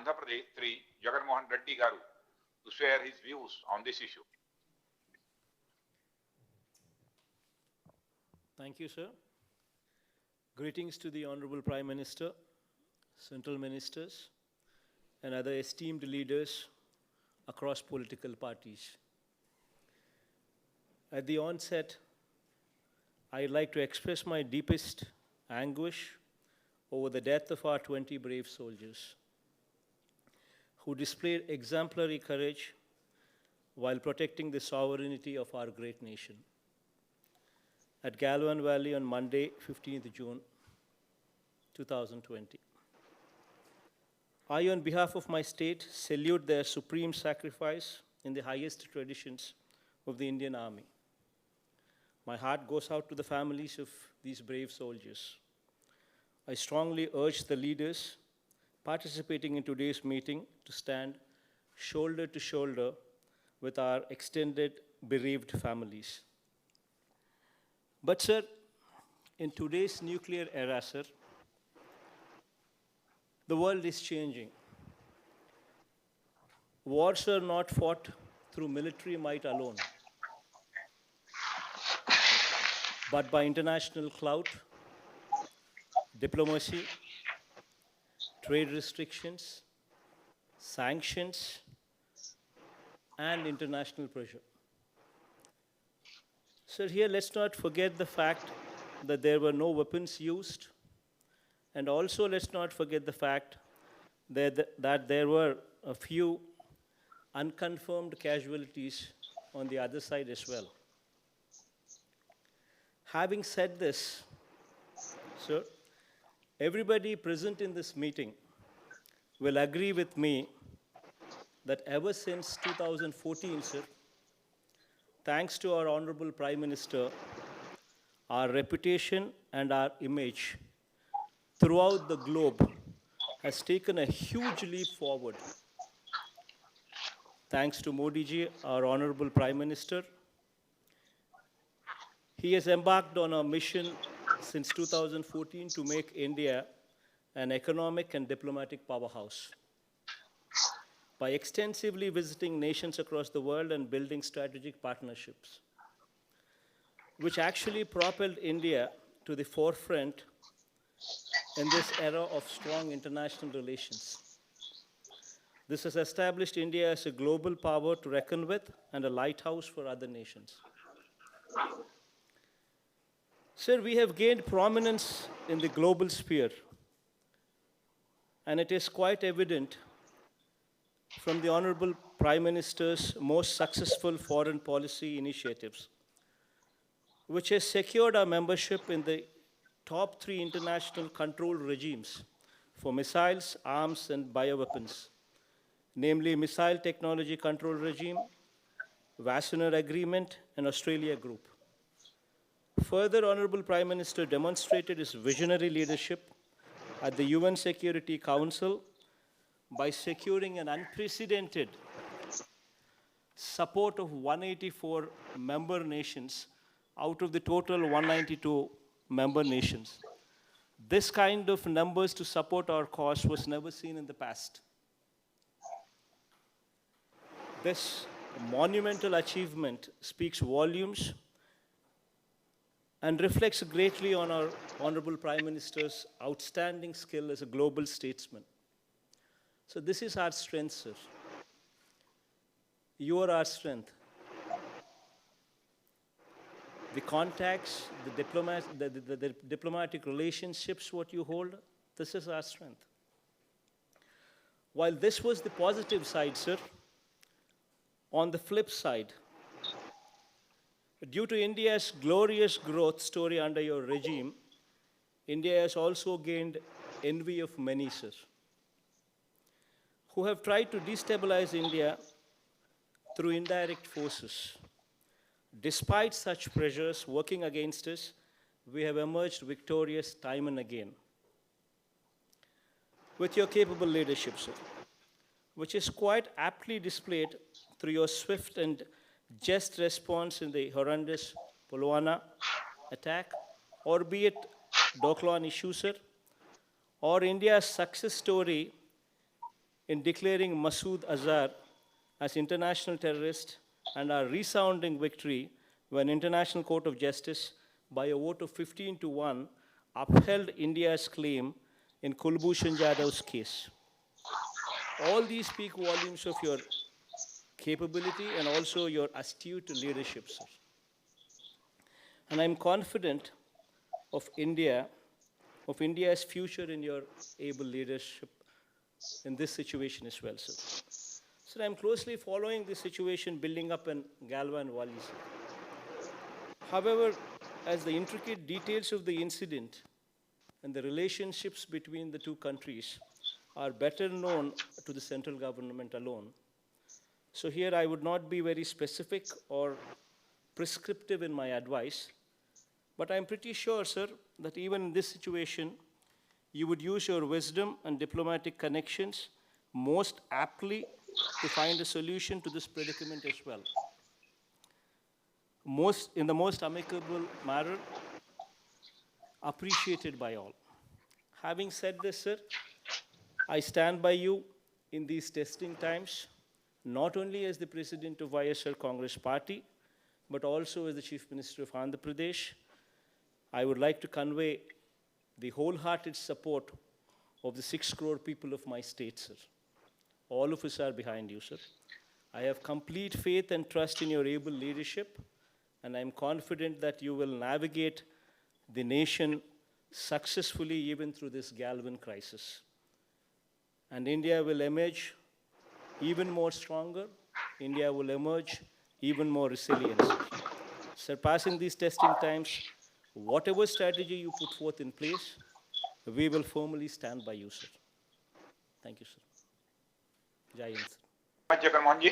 Andhra Pradesh, Sri Jagan Mohan Reddy Garu, to share his views on this issue. Thank you, sir. Greetings to the Honorable Prime Minister, Central Ministers, and other esteemed leaders across political parties. At the onset, I'd like to express my deepest anguish over the death of our 20 brave soldiers who displayed exemplary courage while protecting the sovereignty of our great nation. At Galwan Valley on Monday, 15th June, 2020. I, on behalf of my state, salute their supreme sacrifice in the highest traditions of the Indian Army. My heart goes out to the families of these brave soldiers. I strongly urge the leaders participating in today's meeting to stand shoulder to shoulder with our extended bereaved families. But sir, in today's nuclear era, sir, the world is changing. Wars are not fought through military might alone, but by international clout, diplomacy, trade restrictions, sanctions, and international pressure. So here, let's not forget the fact that there were no weapons used, and also let's not forget the fact that there were a few unconfirmed casualties on the other side as well. Having said this, sir, everybody present in this meeting will agree with me that ever since 2014, sir, thanks to our Honorable Prime Minister, our reputation and our image throughout the globe has taken a huge leap forward. Thanks to Modi ji, our Honorable Prime Minister, he has embarked on a mission since 2014 to make India an economic and diplomatic powerhouse by extensively visiting nations across the world and building strategic partnerships, which actually propelled India to the forefront in this era of strong international relations. This has established India as a global power to reckon with and a lighthouse for other nations. Sir, we have gained prominence in the global sphere, and it is quite evident from the Honorable Prime Minister's most successful foreign policy initiatives, which has secured our membership in the top 3 international control regimes for missiles, arms, and bioweapons, namely Missile Technology Control Regime, Wassenaar Agreement, and Australia Group. Further, Honorable Prime Minister demonstrated his visionary leadership at the UN Security Council by securing an unprecedented support of 184 member nations out of the total 192 member nations. This kind of numbers to support our cause was never seen in the past. This monumental achievement speaks volumes and reflects greatly on our Honorable Prime Minister's outstanding skill as a global statesman. So this is our strength, sir. You are our strength. The contacts, the diplomatic relationships, what you hold, this is our strength. While this was the positive side, sir, on the flip side, due to India's glorious growth story under your regime, India has also gained envy of many, sir, who have tried to destabilize India through indirect forces. Despite such pressures working against us, we have emerged victorious time and again. With your capable leadership, sir, which is quite aptly displayed through your swift and just response in the horrendous Pulwama attack, or be it Doklam issue, sir, or India's success story in declaring Masood Azhar as international terrorist and our resounding victory when International Court of Justice, by a vote of 15 to 1, upheld India's claim in Kulbhushan Jadhav's case. All these speak volumes of your capability and also your astute leadership, sir. And I'm confident of India's future in your able leadership in this situation as well, sir. Sir, I'm closely following the situation building up in Galwan Valley, sir. However, as the intricate details of the incident and the relationships between the two countries are better known to the central government alone, so here I would not be very specific or prescriptive in my advice, but I'm pretty sure, sir, that even in this situation, you would use your wisdom and diplomatic connections most aptly to find a solution to this predicament as well. In the most amicable manner, appreciated by all. Having said this, sir, I stand by you in these testing times, not only as the president of YSR Congress Party, but also as the Chief Minister of Andhra Pradesh. I would like to convey the wholehearted support of the 6 crore people of my state, sir. All of us are behind you, sir. I have complete faith and trust in your able leadership, and I'm confident that you will navigate the nation successfully even through this Galwan crisis. And India will emerge even more stronger. India will emerge even more resilient. Surpassing these testing times, whatever strategy you put forth in place, we will firmly stand by you, sir. Thank you, sir. Jai Hind, sir. Jagan Mohan ji.